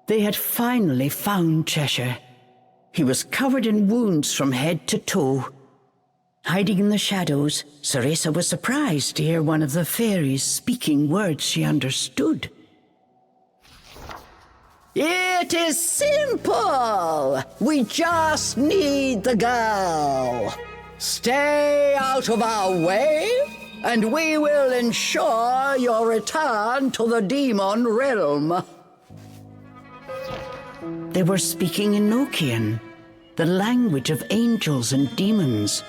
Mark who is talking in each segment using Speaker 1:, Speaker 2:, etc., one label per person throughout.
Speaker 1: They had finally found Cheshire. He was covered in wounds from head to toe. Hiding in the shadows, Cereza was surprised to hear one of the fairies speaking words she understood. "It is simple! We just need the girl. Stay out of our way, and we will ensure your return to the demon realm." They were speaking in Nokian, the language of angels and demons.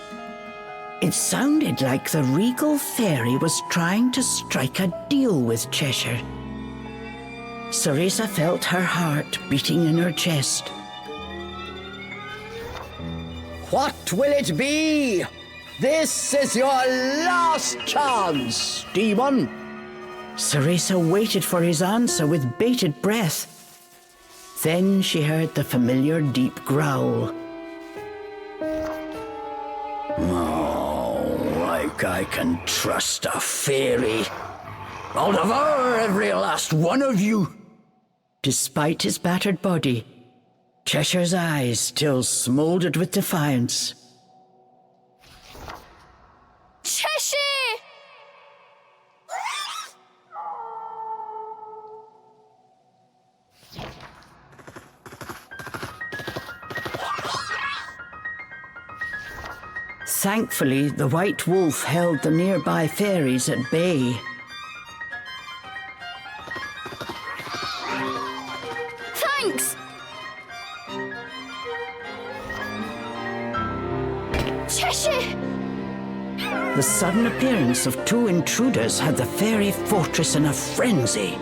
Speaker 1: It sounded like the regal fairy was trying to strike a deal with Cheshire. Cereza felt her heart beating in her chest. "What will it be? This is your last chance, demon." Cereza waited for his answer with bated breath. Then she heard the familiar deep growl. "Oh, like I can trust a fairy. I'll devour every last one of you." Despite his battered body, Cheshire's eyes still smoldered with defiance.
Speaker 2: Cheshire!
Speaker 1: Thankfully, the white wolf held the nearby fairies at bay.
Speaker 2: Thanks! Cheshire!
Speaker 1: The sudden appearance of two intruders had the fairy fortress in a frenzy.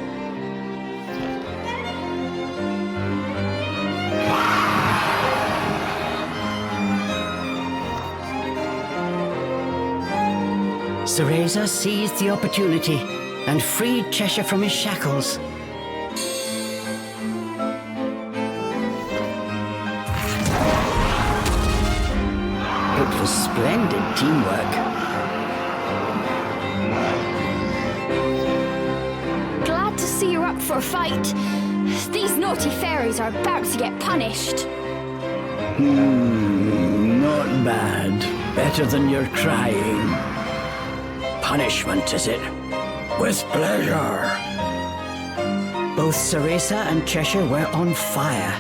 Speaker 1: Cereza seized the opportunity and freed Cheshire from his shackles. It was splendid teamwork.
Speaker 2: Glad to see you're up for a fight. These naughty fairies are about to get punished.
Speaker 1: Not bad. Better than your crying. Punishment, is it? With pleasure. Both Cereza and Cheshire were on fire.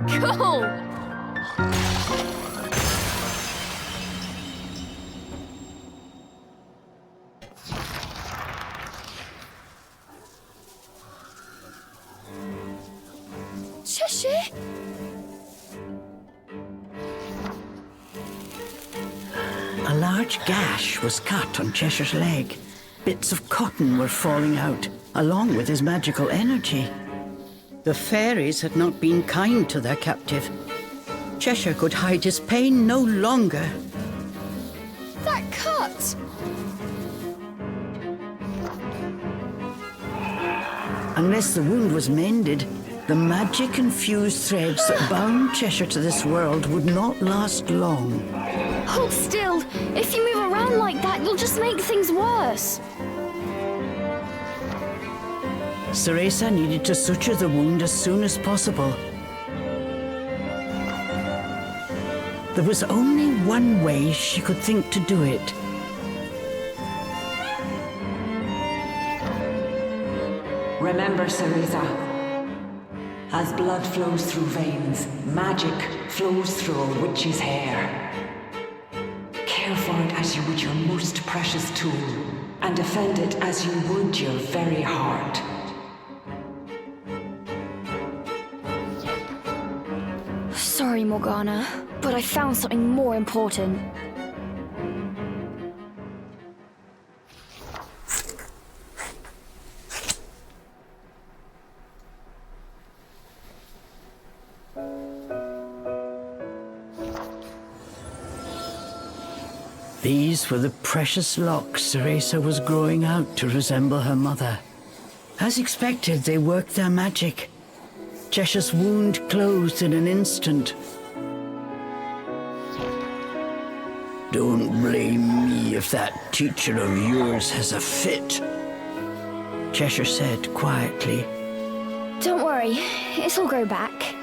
Speaker 2: Cool! Cheshire?
Speaker 1: A large gash was cut on Cheshire's leg. Bits of cotton were falling out, along with his magical energy. The fairies had not been kind to their captive. Cheshire could hide his pain no longer.
Speaker 2: That cut!
Speaker 1: Unless the wound was mended, the magic-infused threads that bound Cheshire to this world would not last long.
Speaker 2: Hold still. If you move around like that, you'll just make things worse.
Speaker 1: Cereza needed to suture the wound as soon as possible. There was only one way she could think to do it.
Speaker 3: Remember, Cereza, as blood flows through veins, magic flows through a witch's hair. care for it as you would your most precious tool, and defend it as you would your very heart.
Speaker 2: Sorry, Morgana, but I found something more important.
Speaker 1: These were the precious locks Cereza was growing out to resemble her mother. As expected, they worked their magic. Cheshire's wound closed in an instant. Don't blame me if that teacher of yours has a fit, Cheshire said quietly.
Speaker 2: Don't worry, it'll grow back.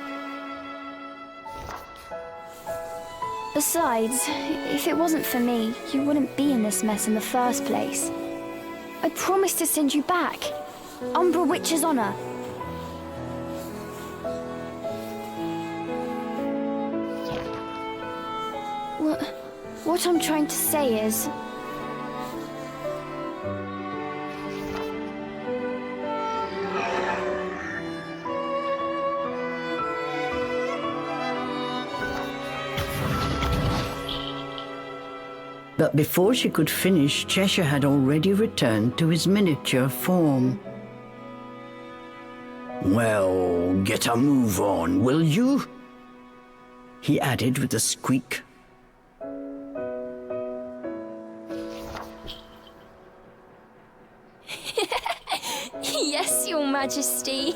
Speaker 2: Besides, if it wasn't for me, you wouldn't be in this mess in the first place. I promised to send you back. Umbra Witch's honor. What I'm trying to say is...
Speaker 1: But before she could finish, Cheshire had already returned to his miniature form. Well, get a move on, will you? He added with a squeak.
Speaker 2: Yes, Your Majesty.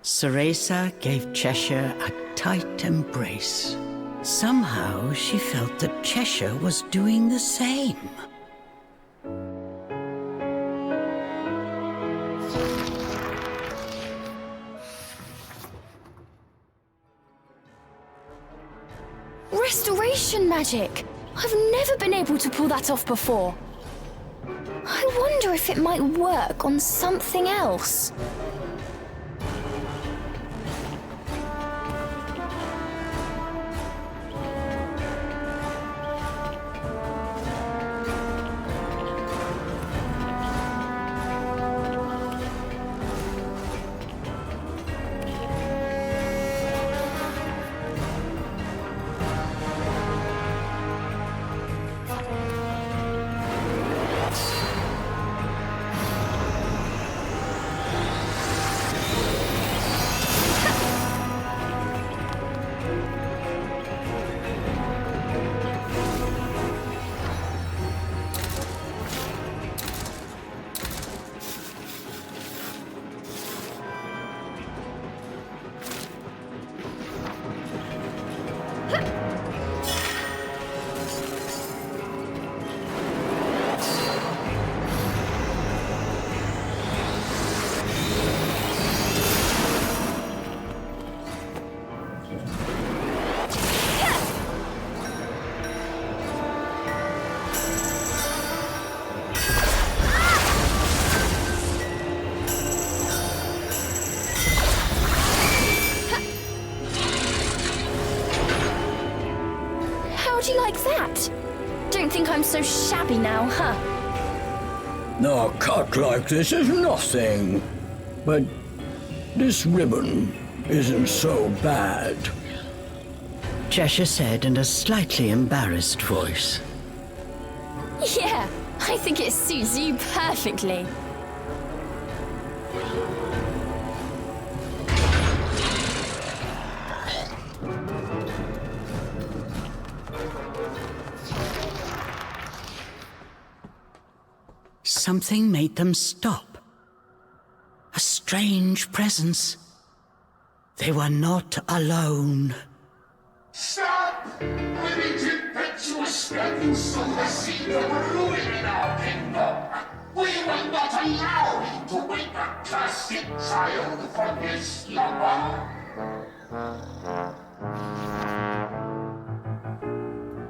Speaker 1: Cereza gave Cheshire a tight embrace. Somehow she felt that Cheshire was doing the same.
Speaker 2: Restoration magic! I've never been able to pull that off before. I wonder if it might work on something else. How'd you like that? Don't think I'm so shabby now, huh?
Speaker 4: A cut like this is nothing. But this ribbon isn't so bad.
Speaker 1: Cheshire said in a slightly embarrassed voice.
Speaker 2: Yeah, I think it suits you perfectly.
Speaker 1: Something made them stop. A strange presence. They were not alone.
Speaker 5: Stop! With its impetuous stepping soon the seed of ruin in our kingdom. We will not allow him to wake a classic child from his slumber.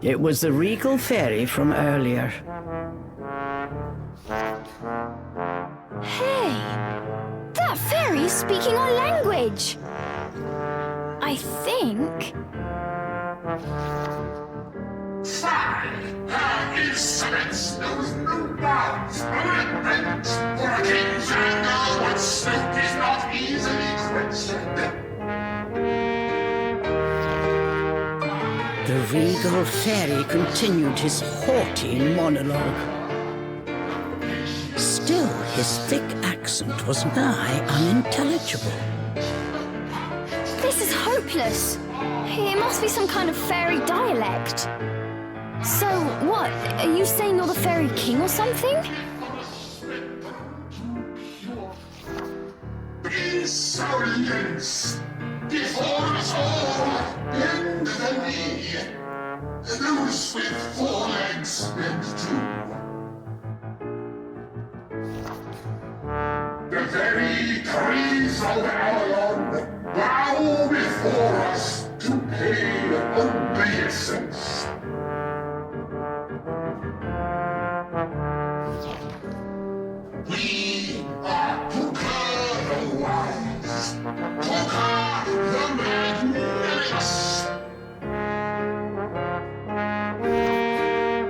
Speaker 1: It was the regal fairy from earlier.
Speaker 2: Hey! That fairy's speaking our language! I think
Speaker 5: Fine! Her insolence knows no bounds or limit. For a king's anger, what smoke is not easily quenched.
Speaker 1: The regal fairy continued his haughty monologue. Still, his thick accent was nigh unintelligible.
Speaker 2: This is hopeless. It must be some kind of fairy dialect. So, what? Are you saying you're the fairy king or something?
Speaker 5: Insolence! Before us all, bend the knee. Those with 4 legs bend too. The very trees of Avalon bow before us to pay obeisance. We are Puka the Wise, Puka the Magnanimous.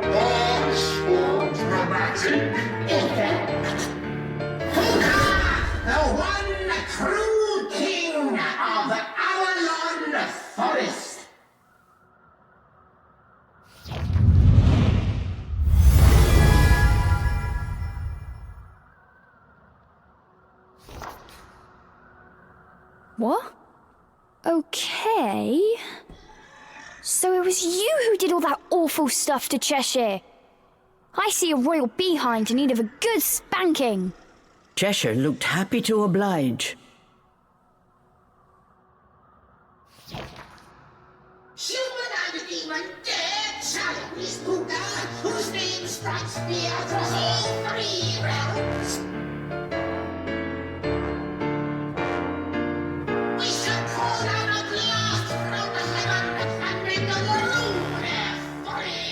Speaker 5: Harsh or dramatic effect. Puka, the one true king of Avalon Forest.
Speaker 2: What? Okay. So it was you who did all that awful stuff to Cheshire. I see a royal behind in need of a good spanking.
Speaker 1: Cheshire looked happy to oblige.
Speaker 5: Human and demon dare challenge Puka, whose name strikes me across all 3 realms. We shall call down a blast from the heaven and make the world their folly.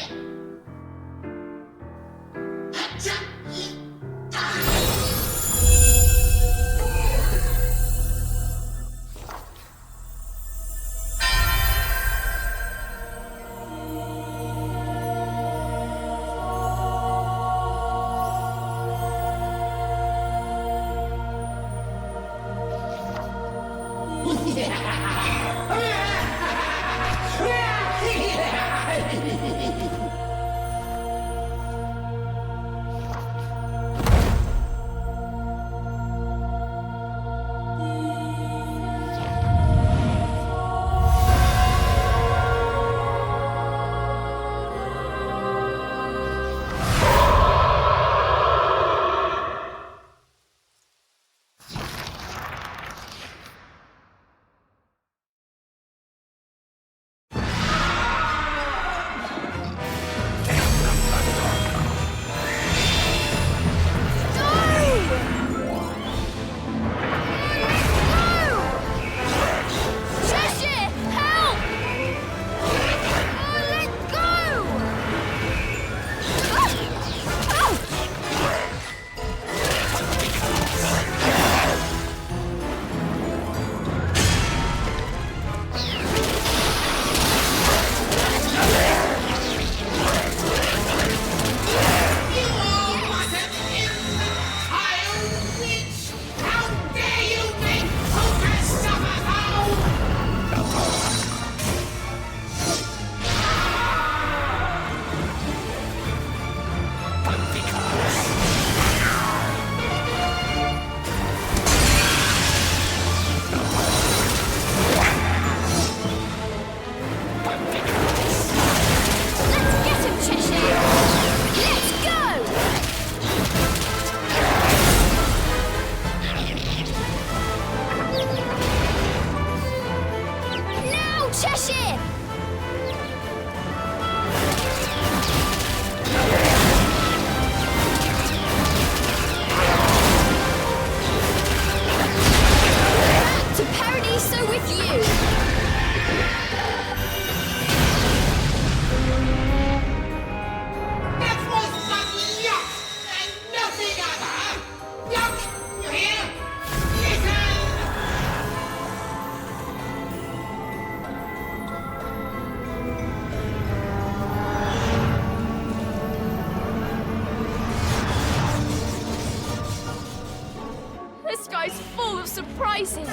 Speaker 2: life's full of surprises.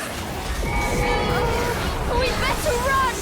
Speaker 2: We better run!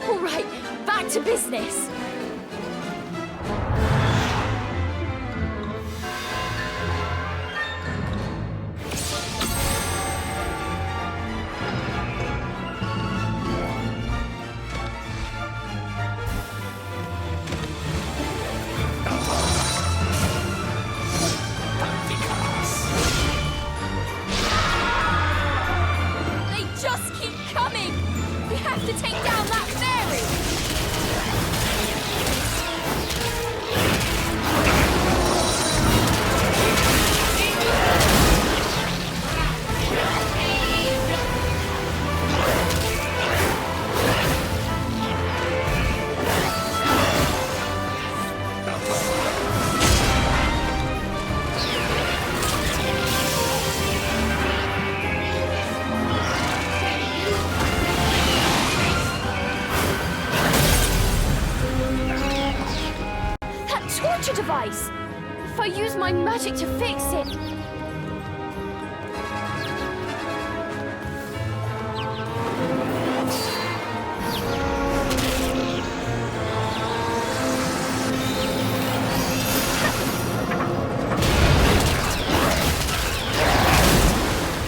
Speaker 2: All right, back to business. They just keep coming. We have to take down that fairy. Torture device! If I use my magic to fix it...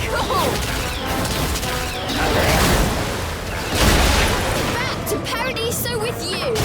Speaker 2: Cool! Back to Paradiso with you!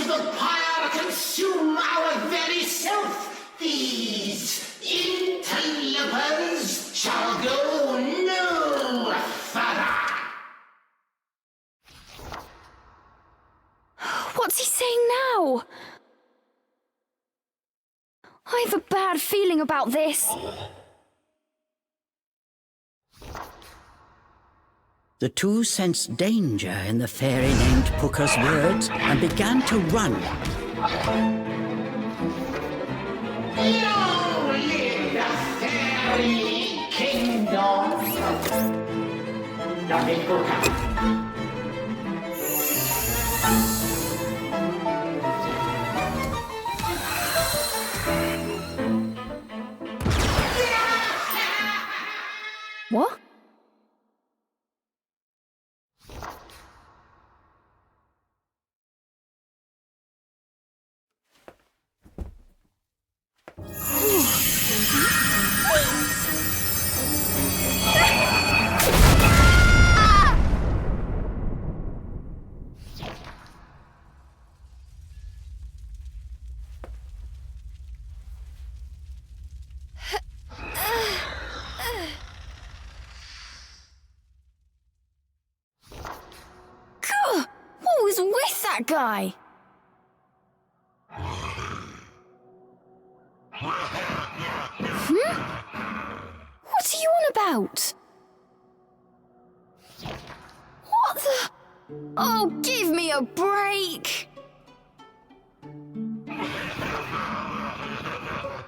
Speaker 5: the pyre consume our very self, these interlopers shall go no further.
Speaker 2: What's he saying now? I have a bad feeling about this.
Speaker 1: The two sensed danger in the fairy named Puka's words and began to run.
Speaker 5: Long live the fairy kingdom! Nothing Puka.
Speaker 2: What? What was with that guy? What are you on about? What the? Oh, give me a break!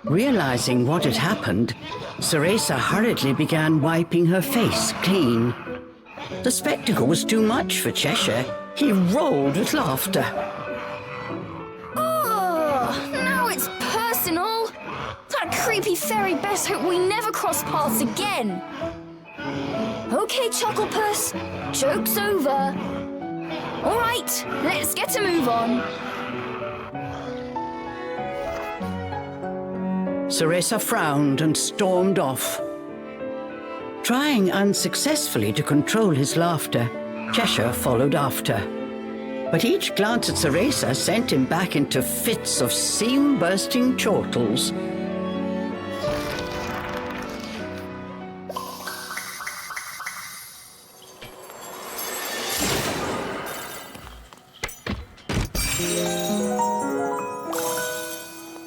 Speaker 1: Realizing what had happened, Cereza hurriedly began wiping her face clean. The spectacle was too much for Cheshire. He rolled with laughter.
Speaker 2: Oh, now it's personal. That creepy fairy best hope we never cross paths again. Okay, Chucklepuss, joke's over. All right, let's get a move on.
Speaker 1: Cereza frowned and stormed off. Trying unsuccessfully to control his laughter, Cheshire followed after. But each glance at Cereza sent him back into fits of seam-bursting chortles.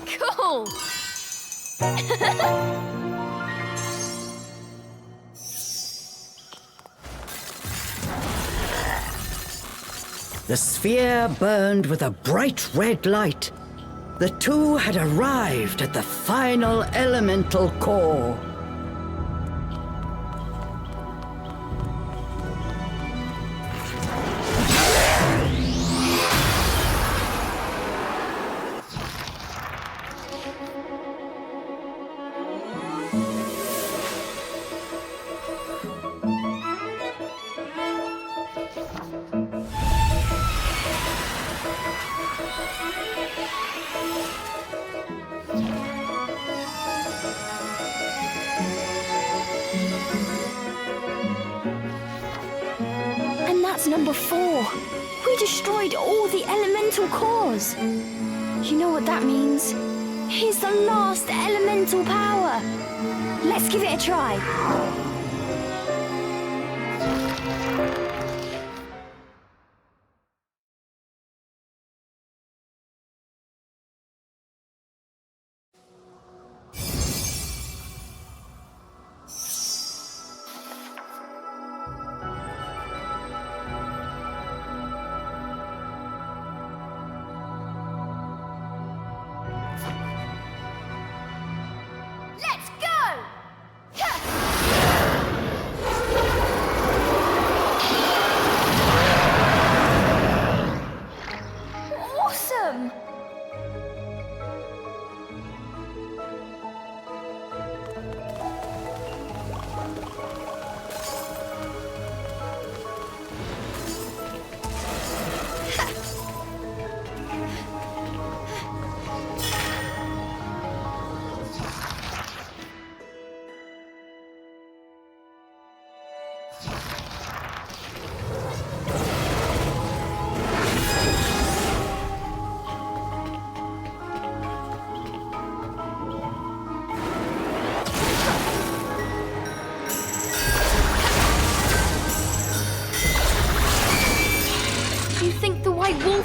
Speaker 2: Cool.
Speaker 1: The sphere burned with a bright red light. The two had arrived at the final elemental core.
Speaker 2: And that's number 4. We destroyed all the elemental cores. You know what that means? Here's the last elemental power. Let's give it a try. Let's go! Awesome!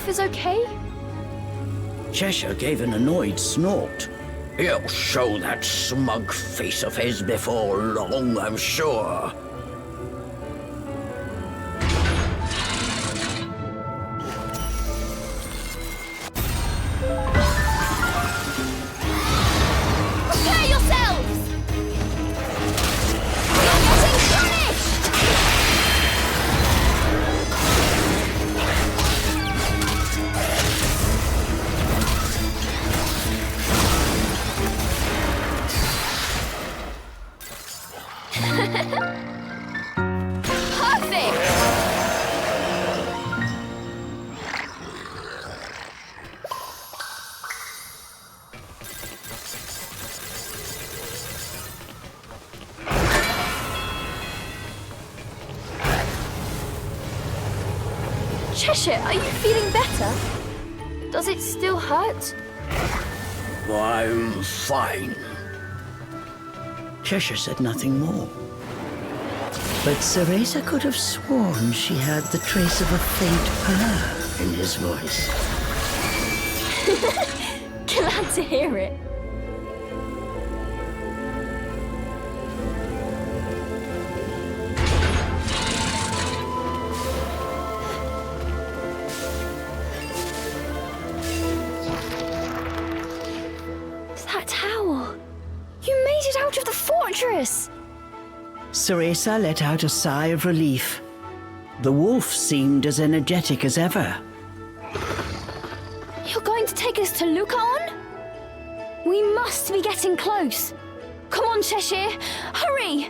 Speaker 2: wolf is okay?
Speaker 1: Cheshire gave an annoyed snort.
Speaker 4: He'll show that smug face of his before long, I'm sure.
Speaker 2: Prepare yourselves! You're getting punished! Perfect! Cheshire, are you feeling better? Does it still hurt?
Speaker 4: I'm fine.
Speaker 1: Cheshire said nothing more. But Cereza could have sworn she had the trace of a faint purr in his voice.
Speaker 2: Glad to hear it. That tower! You made it out of the fortress!
Speaker 1: Cereza let out a sigh of relief. The wolf seemed as energetic as ever.
Speaker 2: You're going to take us to Lucaon? We must be getting close. Come on, Cheshire, hurry!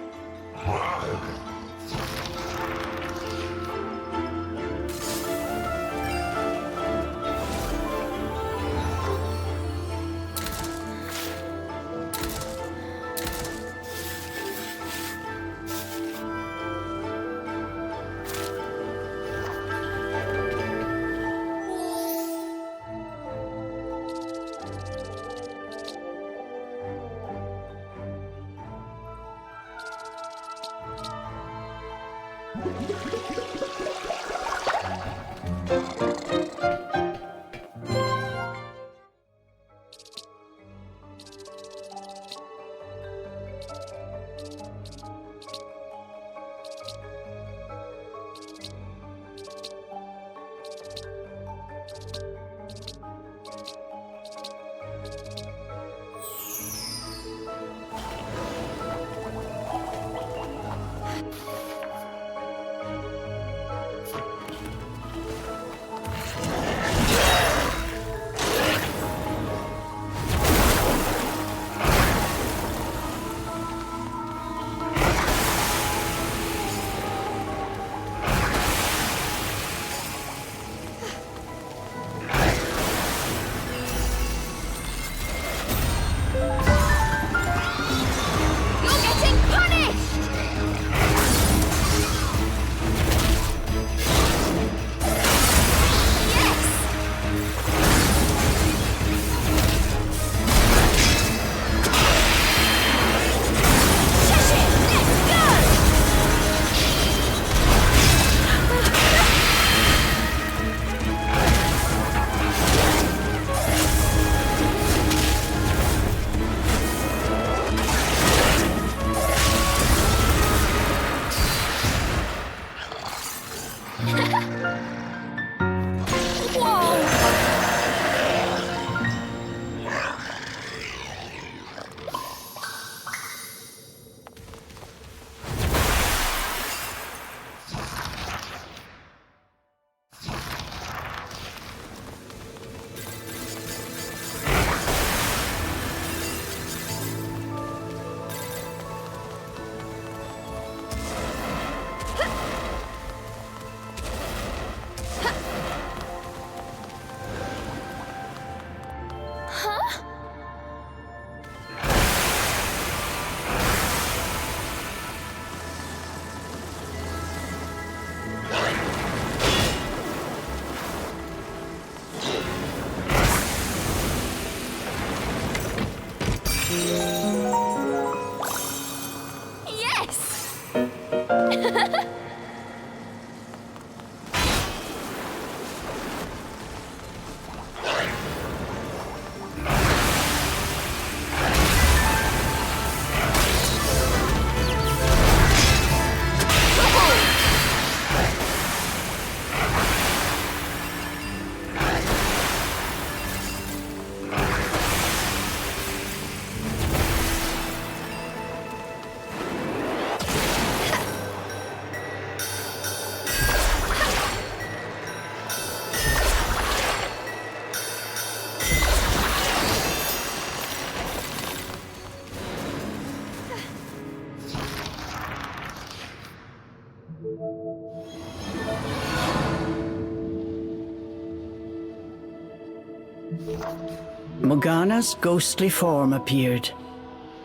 Speaker 1: Morgana's ghostly form appeared.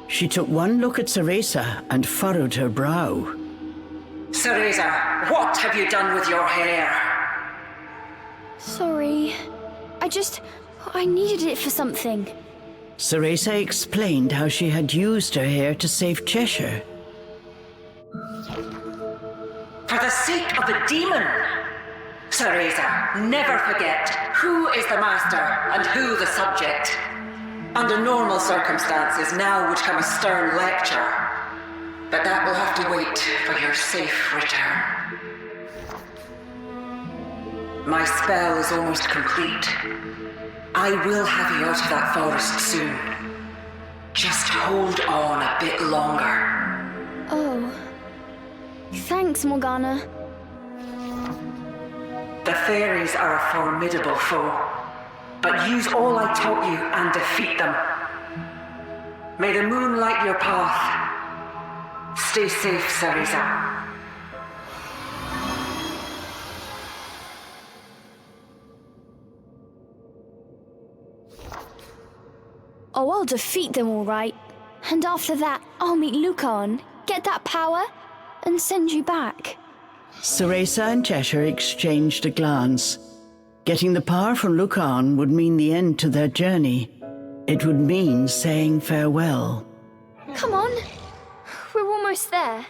Speaker 1: She took one look at Cereza and furrowed her brow.
Speaker 3: Cereza, what have you done with your hair?
Speaker 2: Sorry. I needed it for something.
Speaker 1: Cereza explained how she had used her hair to save Cheshire.
Speaker 3: For the sake of the demon! Cereza, never forget who is the master and who the subject. Under normal circumstances, now would come a stern lecture. But that will have to wait for your safe return. My spell is almost complete. I will have you out of that forest soon. Just hold on a bit longer.
Speaker 2: Oh. Thanks, Morgana.
Speaker 3: The fairies are a formidable foe, but use all I taught you and defeat them. May the moon light your path. Stay safe, Cereza.
Speaker 2: Oh, I'll defeat them all right. And after that, I'll meet Lucan, get that power, and send you back.
Speaker 1: Cereza and Cheshire exchanged a glance. Getting the power from Lucan would mean the end to their journey. It would mean saying farewell.
Speaker 2: Come on. We're almost there.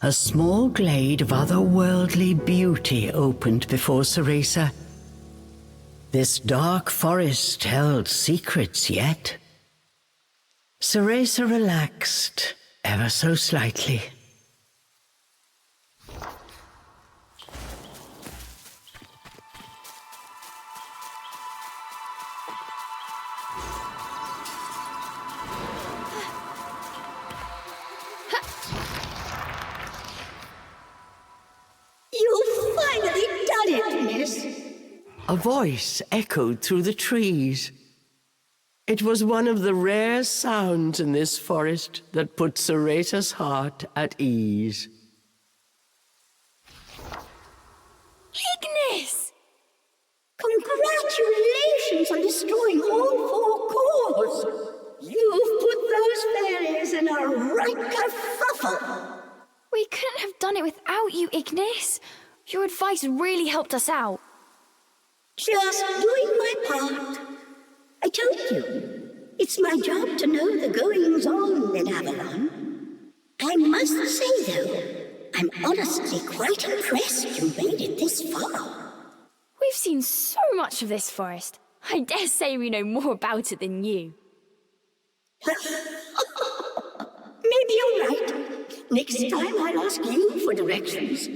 Speaker 1: A small glade of otherworldly beauty opened before Cereza. This dark forest held secrets yet. Cereza relaxed ever so slightly.
Speaker 6: You've finally done it, miss.
Speaker 7: A voice echoed through the trees. It was one of the rare sounds in this forest that put Cereza's heart at ease.
Speaker 2: Ignis!
Speaker 6: Congratulations on destroying all four cores. You've put those fairies in a right kerfuffle.
Speaker 2: We couldn't have done it without you, Ignis. Your advice really helped us out.
Speaker 6: Just doing my part. I told you, it's my job to know the goings-on in Avalon. I must say, though, I'm honestly quite impressed you made it this far.
Speaker 2: We've seen so much of this forest. I dare say we know more about it than you.
Speaker 6: Maybe you're right. Next time I'll ask you for directions.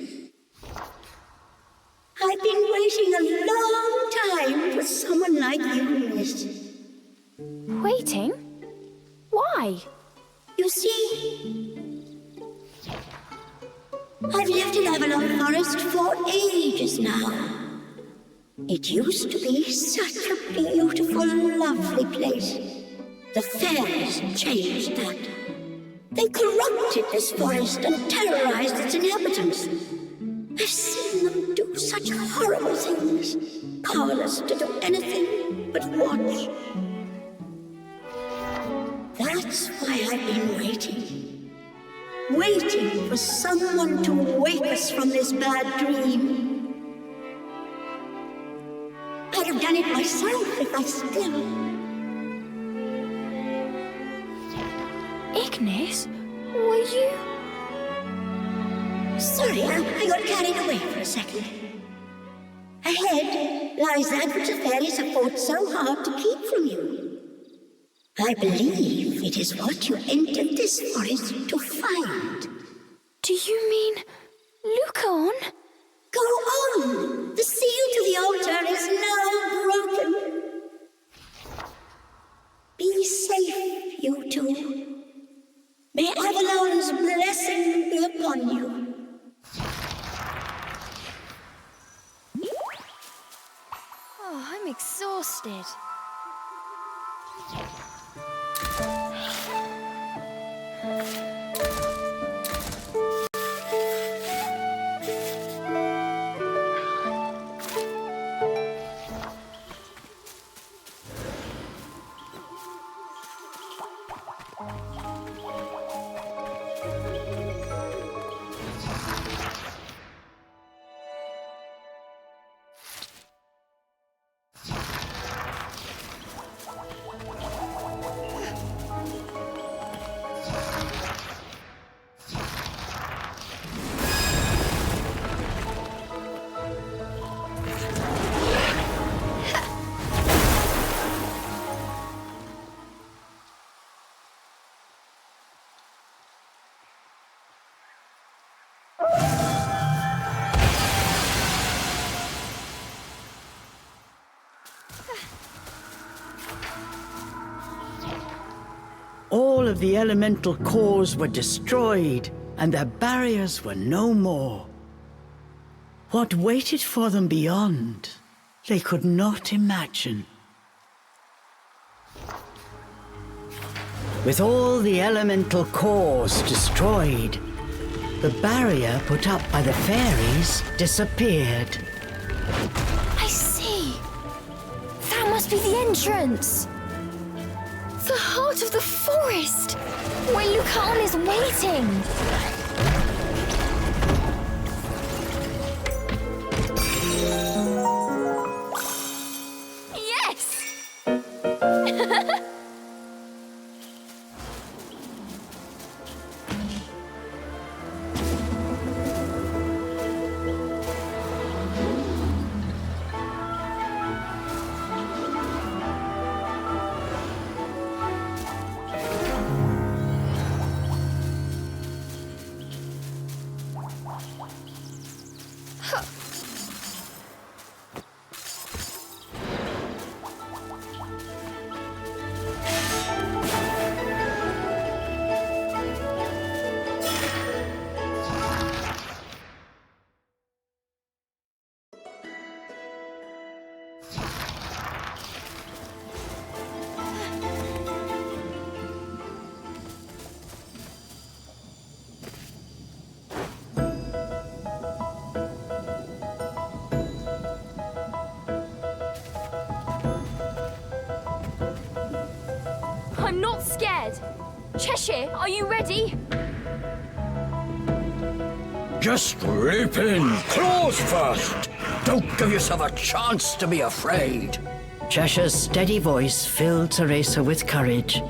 Speaker 6: I've been waiting a long time for someone like you, miss.
Speaker 2: Waiting? Why?
Speaker 6: You see, I've lived in Avalon Forest for ages now. It used to be such a beautiful, lovely place. The fairies changed that. They corrupted this forest and terrorized its inhabitants. I've seen them do such horrible things, powerless to do anything but watch. That's why I've been waiting. Waiting for someone to wake us from this bad dream. I'd have done it myself if I still...
Speaker 2: Ignis, were you...
Speaker 6: Sorry, I got carried away for a second. Ahead lies that which the fairies have fought so hard to keep from you. I believe it is what you entered this forest to find.
Speaker 2: Do you mean Lucaon?
Speaker 6: Go on! The seal to the altar is now broken. Be safe, you two. May Avalon's blessing be upon you.
Speaker 2: Oh, I'm exhausted.
Speaker 1: All of the elemental cores were destroyed, and their barriers were no more. What waited for them beyond, they could not imagine. With all the elemental cores destroyed, the barrier put up by the fairies disappeared.
Speaker 2: I see. That must be the entrance. The heart of the forest, where Lucaon is waiting. Yes! I'm not scared. Cheshire, are you ready?
Speaker 4: Just leap in, claws first. Don't give yourself a chance to be afraid.
Speaker 1: Cheshire's steady voice filled Cereza with courage.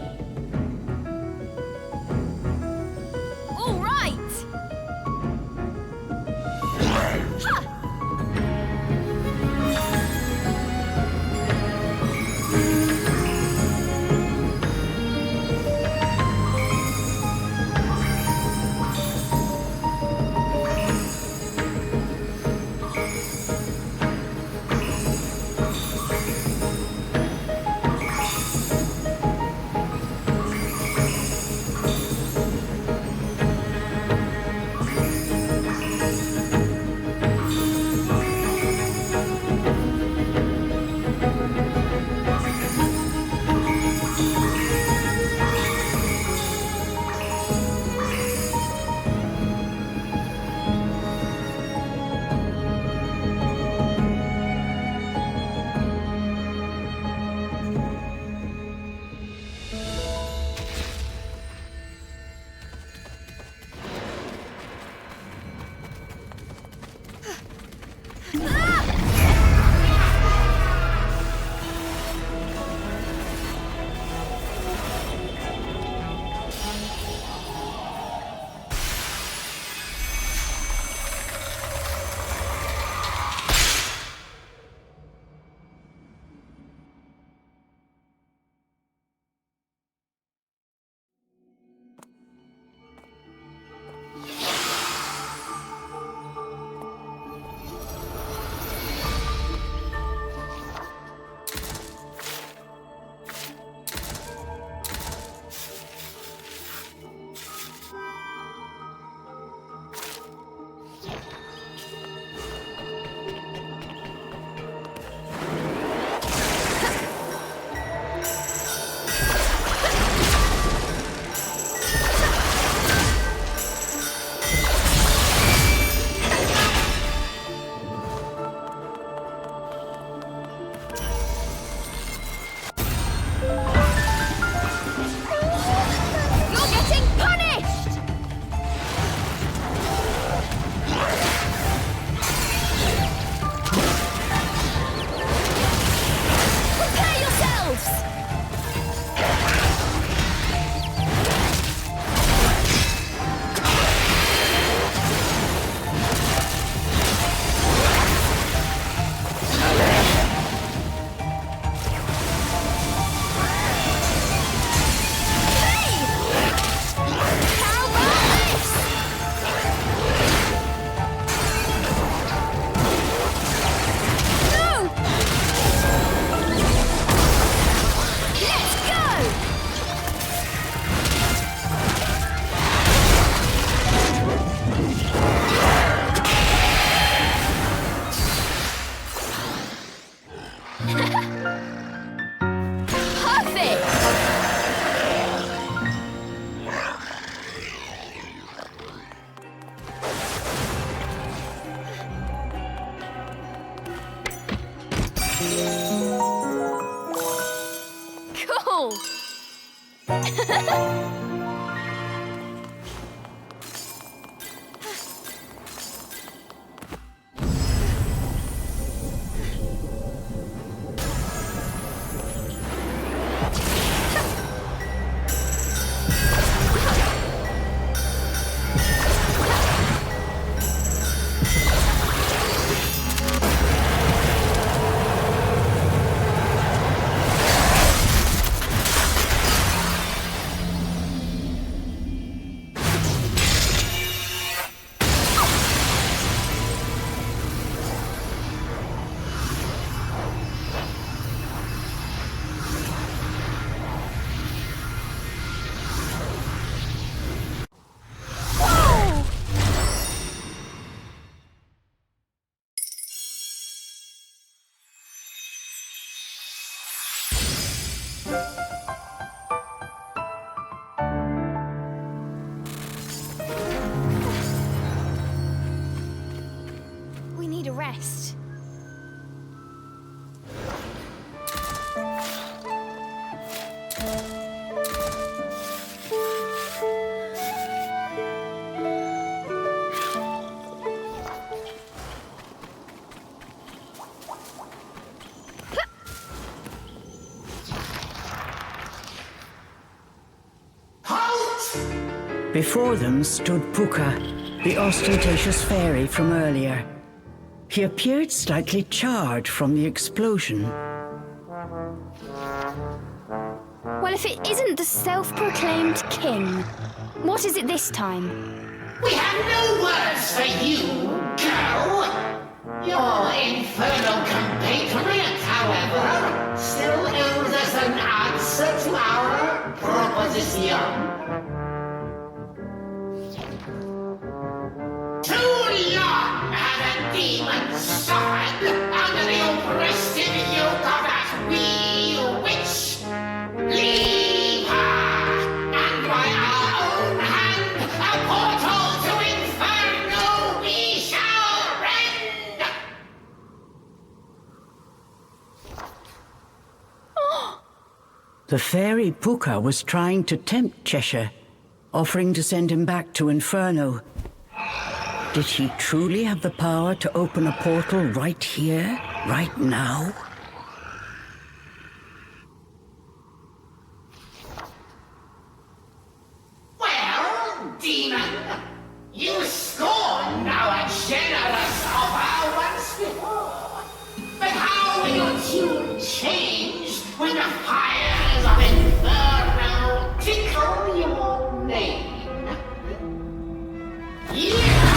Speaker 2: All right! Ha! Cool! We need a rest.
Speaker 1: Before them stood Puka, the ostentatious fairy from earlier. He appeared slightly charred from the explosion.
Speaker 2: Well, if it isn't the self-proclaimed king, what is it this time?
Speaker 5: We have no words for you, girl. Your infernal compatriot, however, still owes us an answer to our proposition. Too long have the demons suffered under the oppressive yoke of that wee witch. Leave her, and by our own hand, a portal to Inferno we shall rend!
Speaker 1: The fairy Puka was trying to tempt Cheshire, offering to send him back to Inferno. Did he truly have the power to open a portal right here, right now?
Speaker 5: Well, demon, you scorned our generous offer once before. But how will your tune change when the fires of Inferno tickle your name? Yeah!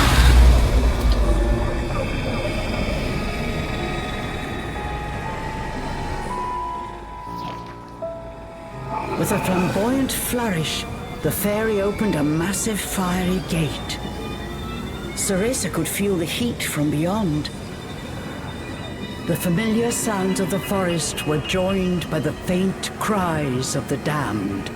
Speaker 1: With a flamboyant flourish, the fairy opened a massive fiery gate. Cereza could feel the heat from beyond. The familiar sounds of the forest were joined by the faint cries of the damned.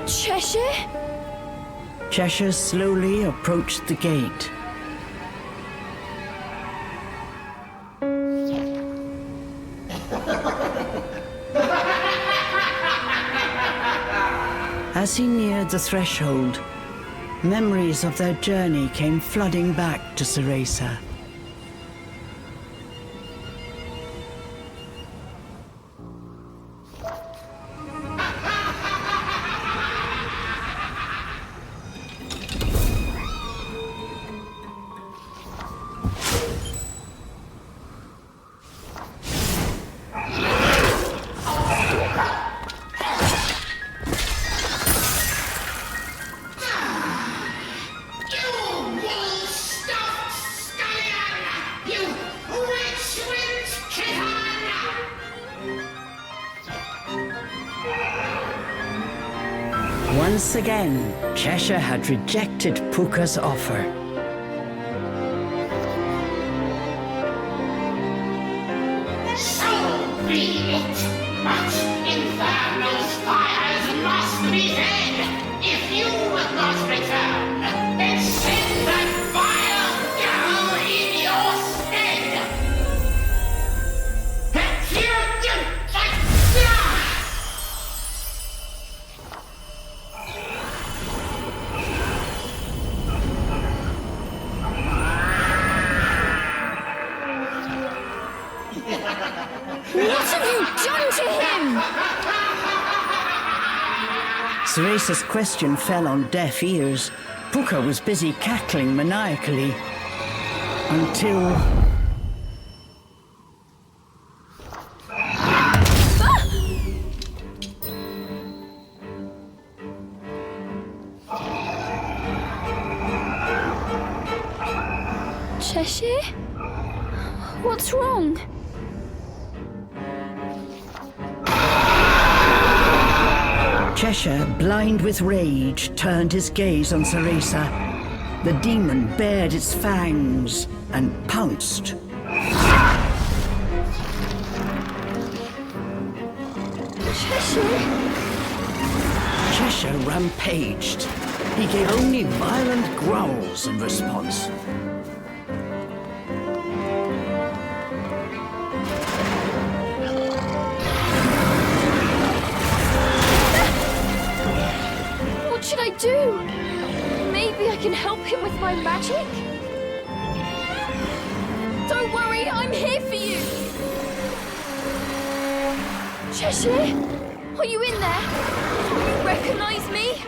Speaker 2: Cheshire?
Speaker 1: Cheshire slowly approached the gate. As he neared the threshold, memories of their journey came flooding back to Cereza. Once again, Cheshire had rejected Puka's offer.
Speaker 5: So be it. But Inferno's fires must be fed. If you will not return, then send that vile girl in your stead.
Speaker 2: What have you done to him?
Speaker 1: Cereza's question fell on deaf ears. Puka was busy cackling maniacally. Until...
Speaker 2: Cheshire? What's wrong?
Speaker 1: Cheshire, blind with rage, turned his gaze on Cereza. The demon bared its fangs and pounced.
Speaker 2: Cheshire?
Speaker 1: Cheshire rampaged. He gave only violent growls in response.
Speaker 2: What should I do? Maybe I can help him with my magic? Don't worry, I'm here for you! Cheshire? Are you in there? Do you recognize me?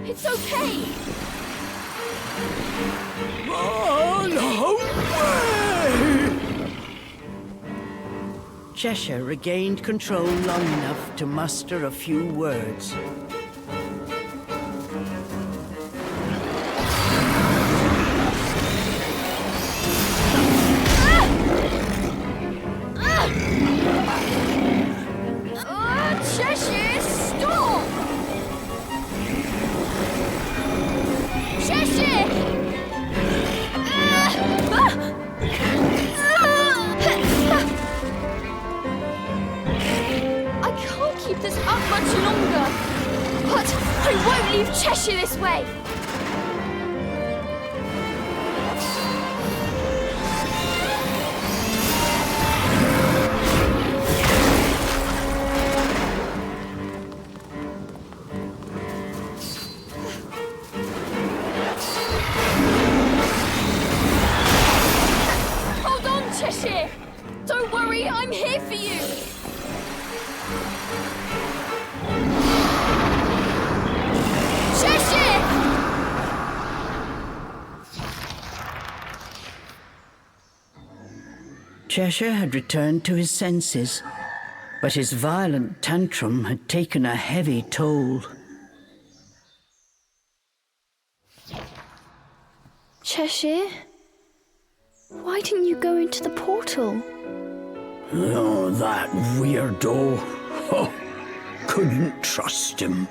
Speaker 2: It's okay.
Speaker 4: Run away!
Speaker 1: Cheshire regained control long enough to muster a few words.
Speaker 2: Cheshire, stop! Cheshire! I can't keep this up much longer, but I won't leave Cheshire this way. Hold on, Cheshire! Don't worry, I'm here for you! Cheshire!
Speaker 1: Cheshire had returned to his senses, but his violent tantrum had taken a heavy toll.
Speaker 2: Cheshire? Why didn't you go into the portal?
Speaker 4: Oh, that weirdo. Oh, couldn't trust him.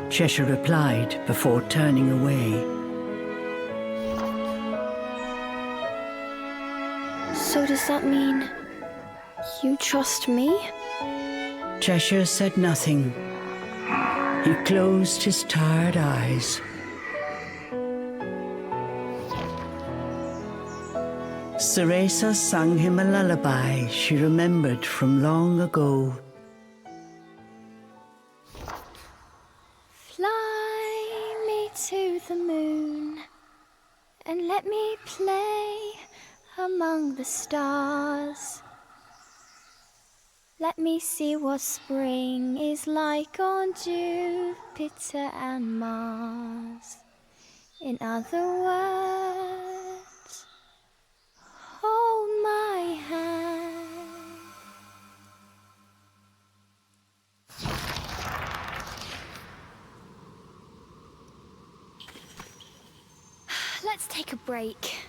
Speaker 1: Cheshire replied before turning away.
Speaker 2: So does that mean you trust me?
Speaker 1: Cheshire said nothing. He closed his tired eyes. Cereza sang him a lullaby she remembered from long ago.
Speaker 2: Fly me to the moon and let me play among the stars. Let me see what spring is like on Jupiter and Mars. In other words, hold my hand. Let's take a break.